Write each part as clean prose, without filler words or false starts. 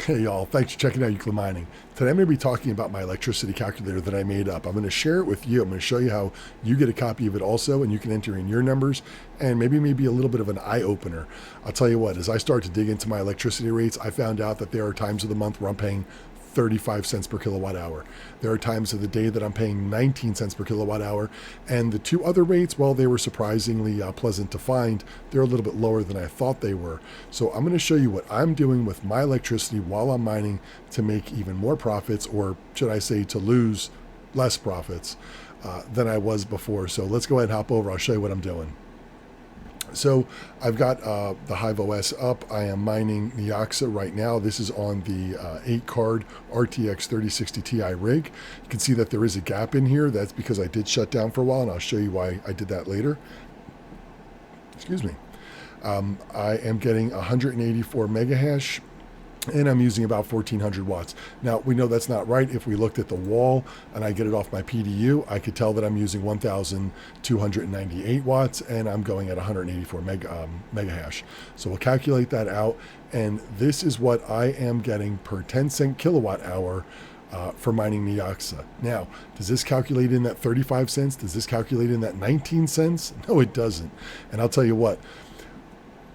Hey y'all, thanks for checking out Euclid Mining. Today I'm going to be talking about my electricity calculator that I made up. I'm going to share it with you. I'm going to show you how you get a copy of it also, and you can enter in your numbers, and maybe a little bit of an eye-opener. I'll tell you what, as I start to dig into my electricity rates, I found out that there are times of the month where I'm paying 35 cents per kilowatt hour. There are times of the day that I'm paying 19 cents per kilowatt hour. And the two other rates, well, they were surprisingly pleasant to find. They're a little bit lower than I thought they were. So I'm going to show you what I'm doing with my electricity while I'm mining to make even more profits, or should I say to lose less profits than I was before. So let's go ahead and hop over. I'll show you what I'm doing. So I've got the Hive OS up. I am mining Niaxa right now. This is on the 8-card RTX 3060 Ti rig. You can see that there is a gap in here. That's because I did shut down for a while, and I'll show you why I did that later. Excuse me. I am getting 184 megahash, and I'm using about 1400 watts. Now, we know that's not right. If we looked at the wall and I get it off my PDU, I could tell that I'm using 1298 watts, and I'm going at 184 megahash. So we'll calculate that out, and this is what I am getting per 10-cent kilowatt hour for mining Niaxa. Now, does this calculate in that 35 cents? Does this calculate in that 19 cents? No, it doesn't. And I'll tell you what,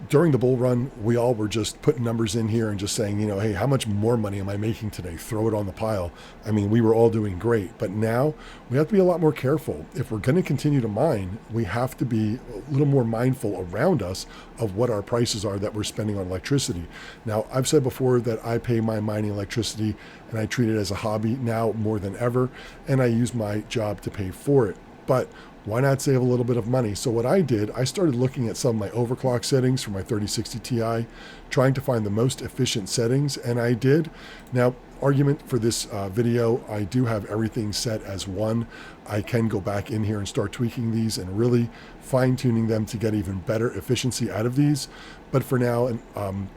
during the bull run, we all were just putting numbers in here and just saying, you know, hey, how much more money am I making today? Throw it on the pile. I mean, we were all doing great, but now we have to be a lot more careful. If we're going to continue to mine, we have to be a little more mindful around us of what our prices are that we're spending on electricity. Now, I've said before that I pay my mining electricity and I treat it as a hobby now more than ever, and I use my job to pay for it. But why not save a little bit of money? So what I did, I started looking at some of my overclock settings for my 3060 Ti, trying to find the most efficient settings, and I did. Now, argument for this video, I do have everything set as 1. I can go back in here and start tweaking these and really fine-tuning them to get even better efficiency out of these. But for now, and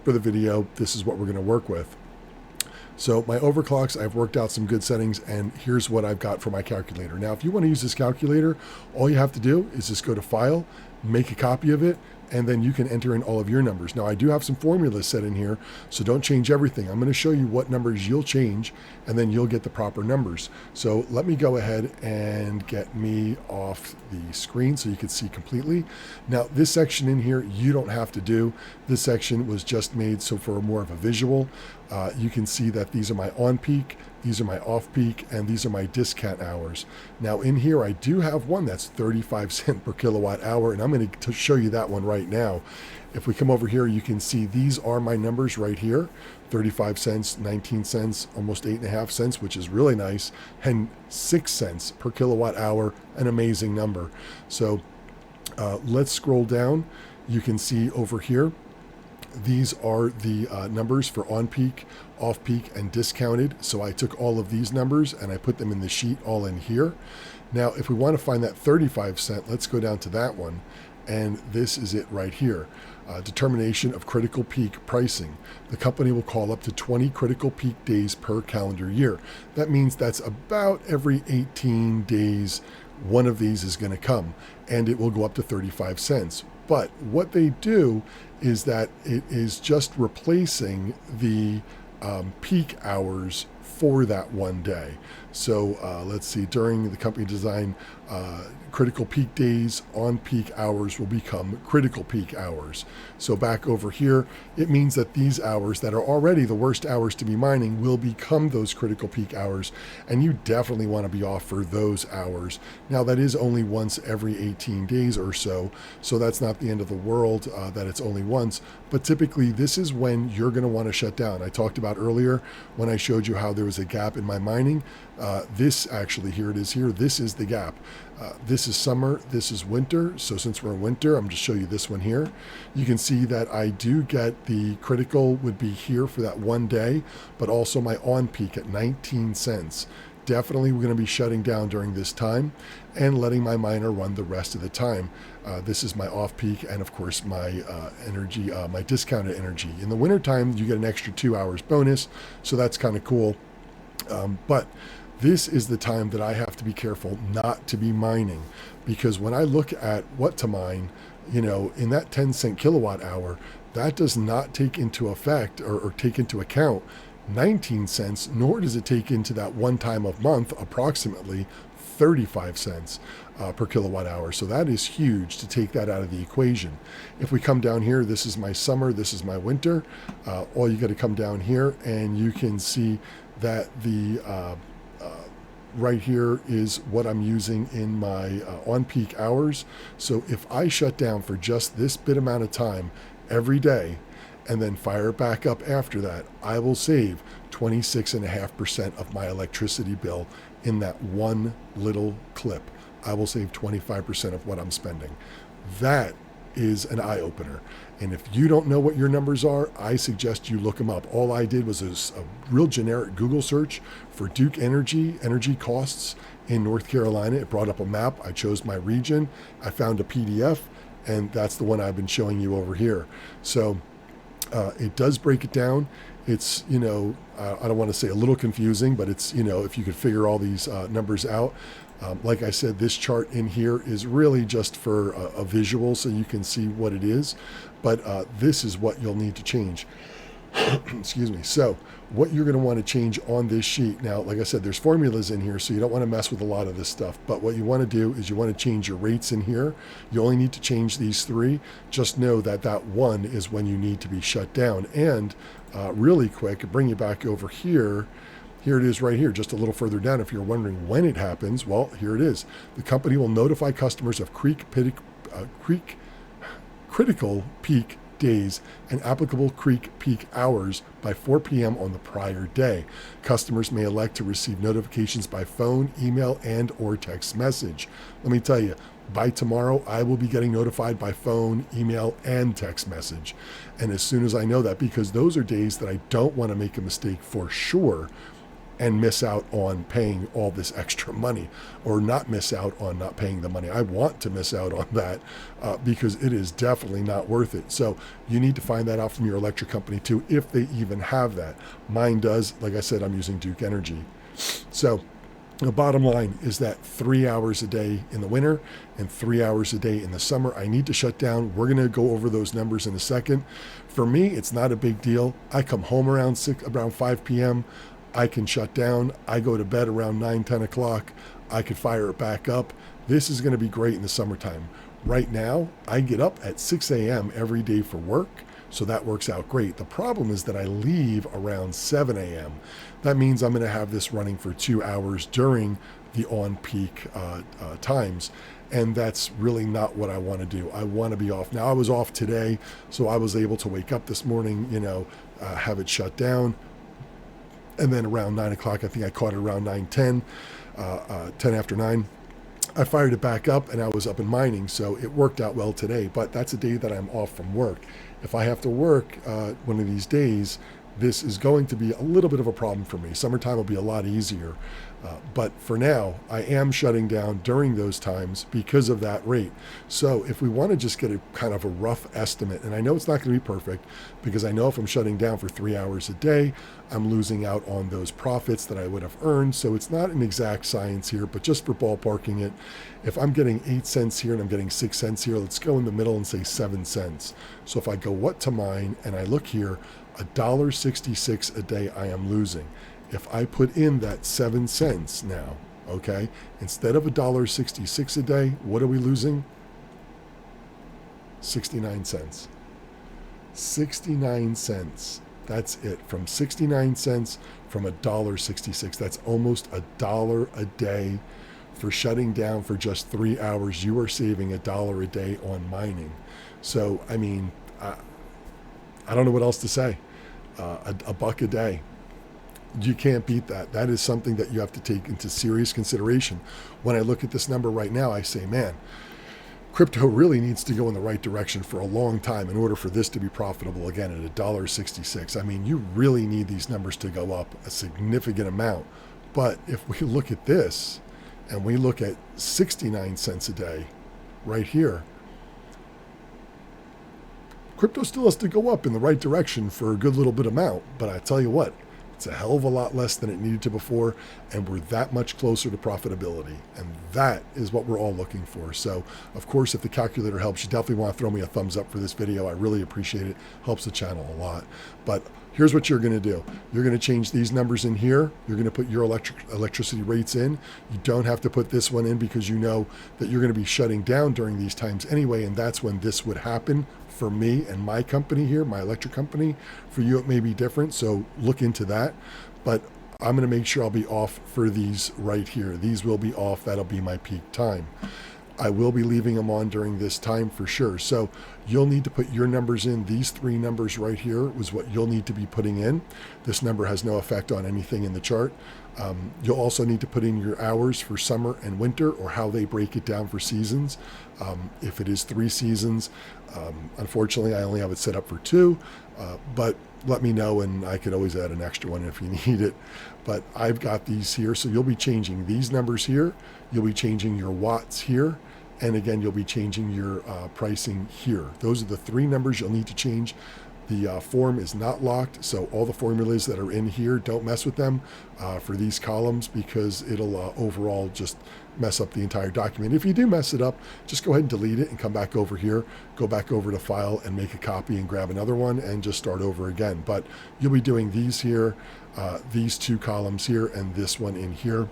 for the video, this is what we're going to work with. So my overclocks, I've worked out some good settings, and here's what I've got for my calculator. Now, if you want to use this calculator, all you have to do is just go to File, make a copy of it, and then you can enter in all of your numbers. Now, I do have some formulas set in here, so don't change everything. I'm going to show you what numbers you'll change, and then you'll get the proper numbers. So let me go ahead and get me off the screen so you can see completely. Now, this section in here, you don't have to do. This section was just made so for more of a visual. You can see that these are my on-peak, these are my off-peak, and these are my discount hours. Now in here, I do have one that's 35 cents per kilowatt hour, and I'm going to show you that one right now. If we come over here, you can see these are my numbers right here. 35 cents, 19 cents, almost 8.5 cents, which is really nice, and 6 cents per kilowatt hour, an amazing number. So let's scroll down. You can see over here, these are the numbers for on-peak, off-peak, and discounted. So I took all of these numbers and I put them in the sheet all in here. Now, if we want to find that 35 cent, let's go down to that one. And this is it right here. Determination of critical peak pricing. The company will call up to 20 critical peak days per calendar year. That means that's about every 18 days, one of these is going to come, and it will go up to 35 cents. But what they do is that it is just replacing the peak hours for that one day. So let's see, during the company design, critical peak days on peak hours will become critical peak hours. So back over here, it means that these hours that are already the worst hours to be mining will become those critical peak hours, and you definitely want to be off for those hours. Now, that is only once every 18 days or so, so that's not the end of the world that it's only once, but typically this is when you're going to want to shut down. I talked about earlier when I showed you how there was a gap in my mining. This actually, here it is here, this is the gap. This is summer, this is winter. So since we're in winter, I'm just show you this one here. You can see that I do get the critical would be here for that one day, but also my on peak at 19 cents. Definitely we're going to be shutting down during this time and letting my miner run the rest of the time. This is my off peak, and of course my energy, my discounted energy. In the winter time, you get an extra 2 hours bonus, so that's kind of cool. But this is the time that I have to be careful not to be mining, because when I look at what to mine, you know, in that 10 cent kilowatt hour, that does not take into effect or take into account the 19 cents, nor does it take into that one time of month approximately 35 cents per kilowatt hour. So that is huge to take that out of the equation. If we come down here, this is my summer, this is my winter. All you got to come down here and you can see that the right here is what I'm using in my on-peak hours. So if I shut down for just this bit amount of time every day and then fire it back up after that, I will save 26.5% of my electricity bill in that one little clip. I will save 25% of what I'm spending. That is an eye-opener. And if you don't know what your numbers are, I suggest you look them up. All I did was a real generic Google search for Duke Energy costs in North Carolina. It brought up a map. I chose my region. I found a PDF, and that's the one I've been showing you over here. So it does break it down. It's, I don't want to say a little confusing, but it's, if you could figure all these numbers out. Like I said, this chart in here is really just for a visual so you can see what it is. But this is what you'll need to change. Excuse me. So what you're going to want to change on this sheet. Now, like I said, there's formulas in here, so you don't want to mess with a lot of this stuff. But what you want to do is you want to change your rates in here. You only need to change these three. Just know that that one is when you need to be shut down. And really quick, bring you back over here. Here it is right here, just a little further down. If you're wondering when it happens, well, here it is. The company will notify customers of critical peak days and applicable creek peak hours by 4 p.m. on the prior day. Customers may elect to receive notifications by phone, email, and or text message. Let me tell you, by tomorrow, I will be getting notified by phone, email, and text message. And as soon as I know that, because those are days that I don't want to make a mistake for sure and miss out on paying all this extra money, or not miss out on not paying the money. I want to miss out on that because it is definitely not worth it. So you need to find that out from your electric company too, if they even have that. Mine does. Like I said, I'm using Duke Energy. So the bottom line is that 3 hours a day in the winter and 3 hours a day in the summer, I need to shut down. We're going to go over those numbers in a second. For me, it's not a big deal. I come home around 5 p.m. I can shut down. I go to bed around 9, 10 o'clock. I could fire it back up. This is going to be great in the summertime. Right now, I get up at 6 a.m. every day for work, so that works out great. The problem is that I leave around 7 a.m. That means I'm going to have this running for 2 hours during the on-peak times, and that's really not what I want to do. I want to be off. Now, I was off today, so I was able to wake up this morning, have it shut down. And then around 9 o'clock, I think I caught it around 9:10, 10 after 9. I fired it back up and I was up and mining, so it worked out well today. But that's a day that I'm off from work. If I have to work one of these days, this is going to be a little bit of a problem for me. Summertime will be a lot easier. But for now, I am shutting down during those times because of that rate. So if we want to just get a kind of a rough estimate, and I know it's not going to be perfect because I know if I'm shutting down for 3 hours a day, I'm losing out on those profits that I would have earned. So it's not an exact science here, but just for ballparking it, if I'm getting 8 cents here and I'm getting 6 cents here, let's go in the middle and say 7 cents. So if I go what to mine and I look here, $1.66 a day I am losing. If I put in that 7 cents now, okay, instead of $1.66 a day, what are we losing? 69 cents. 69 cents. That's it. From 69 cents from $1.66. That's almost $1 a day for shutting down for just 3 hours. You are saving $1 a day on mining. So, I mean, I don't know what else to say. A buck a day. You can't beat that. That is something that you have to take into serious consideration. When I look at this number right now, I say, man, crypto really needs to go in the right direction for a long time in order for this to be profitable again at $1.66. I mean, you really need these numbers to go up a significant amount. But if we look at this and we look at 69 cents a day right here, crypto still has to go up in the right direction for a good little bit amount. But I tell you what, It's a hell of a lot less than it needed to before, and we're that much closer to profitability. And that is what we're all looking for. So, of course, if the calculator helps, you definitely want to throw me a thumbs up for this video. I really appreciate it. Helps the channel a lot. But here's what you're going to do. You're going to change these numbers in here. You're going to put your electricity rates in. You don't have to put this one in because you know that you're going to be shutting down during these times anyway, and that's when this would happen for me and my company here, my electric company. For you, it may be different, so look into that. But I'm going to make sure I'll be off for these right here. These will be off. That'll be my peak time. I will be leaving them on during this time for sure. So you'll need to put your numbers in. These three numbers right here was what you'll need to be putting in. This number has no effect on anything in the chart. You'll also need to put in your hours for summer and winter, or how they break it down for seasons. If it is 3 seasons, unfortunately, I only have it set up for 2, but let me know and I could always add an extra one if you need it. But I've got these here, so you'll be changing these numbers here. You'll be changing your watts here. And again, you'll be changing your pricing here. Those are the 3 numbers you'll need to change. The form is not locked, so all the formulas that are in here, don't mess with them for these columns, because it'll overall just mess up the entire document. If you do mess it up, just go ahead and delete it and come back over here, go back over to File and make a copy and grab another one and just start over again. But you'll be doing these here, these 2 columns here, and this one in here.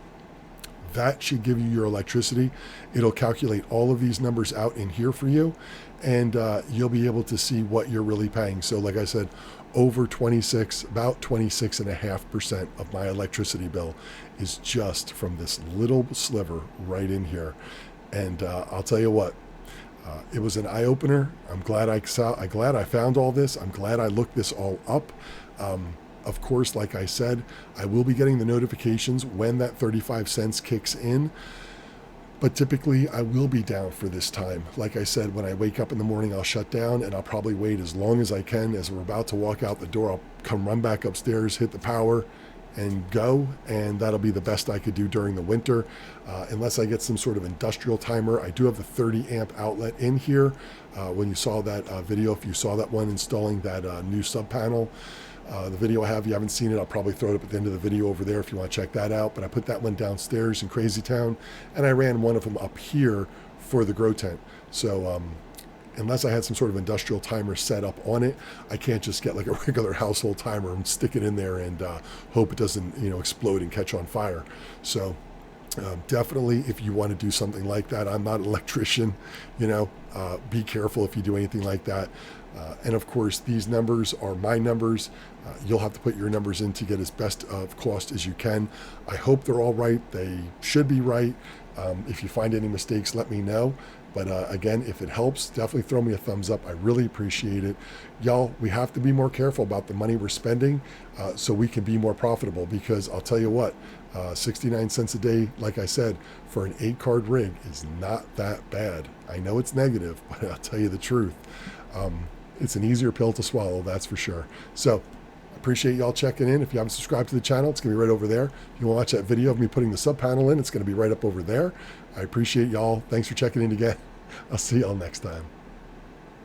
That should give you your electricity. It'll calculate all of these numbers out in here for you, and you'll be able to see what you're really paying. So like I said, over 26, about 26.5% of my electricity bill is just from this little sliver right in here. And I'll tell you what, it was an eye-opener. I'm glad I found all this. I'm glad I looked this all up. Of course, like I said, I will be getting the notifications when that 35 cents kicks in, but typically I will be down for this time. Like I said, when I wake up in the morning, I'll shut down, and I'll probably wait as long as I can. As we're about to walk out the door, I'll come run back upstairs, hit the power, and go, and that'll be the best I could do during the winter, unless I get some sort of industrial timer. I do have the 30 amp outlet in here. When you saw that video, if you saw that one installing that new sub panel, the video I have, if you haven't seen it, I'll probably throw it up at the end of the video over there if you want to check that out. But I put that one downstairs in Crazy Town, and I ran one of them up here for the grow tent. So unless I had some sort of industrial timer set up on it, I can't just get like a regular household timer and stick it in there and hope it doesn't, explode and catch on fire. So definitely, if you want to do something like that, I'm not an electrician, be careful if you do anything like that. And of course, these numbers are my numbers. You'll have to put your numbers in to get as best of cost as you can. I hope they're all right. They should be right. If you find any mistakes, let me know. But again, if it helps, definitely throw me a thumbs up. I really appreciate it. Y'all, we have to be more careful about the money we're spending so we can be more profitable, because I'll tell you what, 69 cents a day, like I said, for an 8-card rig is not that bad. I know it's negative, but I'll tell you the truth. It's an easier pill to swallow, that's for sure. So appreciate y'all checking in. If you haven't subscribed to the channel, it's going to be right over there. If you want to watch that video of me putting the sub panel in, it's going to be right up over there. I appreciate y'all. Thanks for checking in again. I'll see y'all next time.